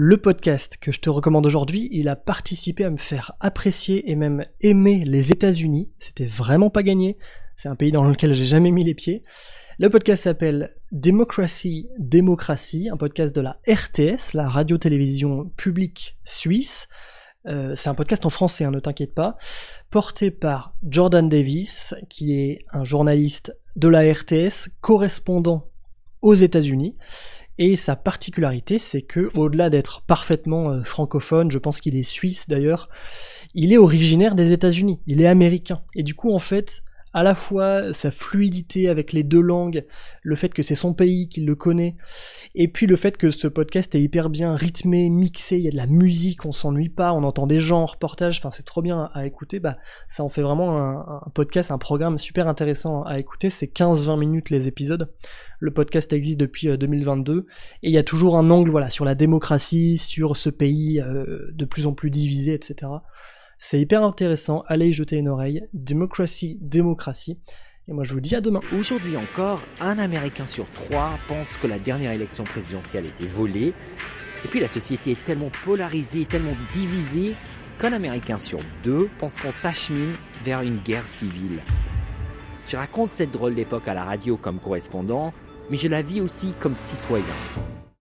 Le podcast que je te recommande aujourd'hui, il a participé à me faire apprécier et même aimer les États-Unis. C'était vraiment pas gagné. C'est un pays dans lequel j'ai jamais mis les pieds. Le podcast s'appelle Democracy, Démocratie, un podcast de la RTS, la radio-télévision publique suisse. C'est un podcast en français, hein, ne t'inquiète pas, porté par Jordan Davis, qui est un journaliste de la RTS, correspondant aux États-Unis. Et sa particularité, c'est que, au-delà d'être parfaitement francophone, je pense qu'il est suisse d'ailleurs, il est originaire des États-Unis, il est américain. Et du coup, en fait, à la fois sa fluidité avec les deux langues, le fait que c'est son pays, qu'il le connaît, et puis le fait que ce podcast est hyper bien rythmé, mixé, il y a de la musique, on s'ennuie pas, on entend des gens en reportage, enfin c'est trop bien à écouter, bah ça en fait vraiment un podcast, un programme super intéressant à écouter, c'est 15-20 minutes les épisodes. Le podcast existe depuis 2022, et il y a toujours un angle voilà, sur la démocratie, sur ce pays de plus en plus divisé, etc. C'est hyper intéressant, allez y jeter une oreille. Democracy, démocratie. Et moi je vous dis à demain. Aujourd'hui encore, un Américain sur 3 pense que la dernière élection présidentielle a été volée. Et puis la société est tellement polarisée, tellement divisée, qu'un Américain sur 2 pense qu'on s'achemine vers une guerre civile. Je raconte cette drôle d'époque à la radio comme correspondant, mais je la vis aussi comme citoyen.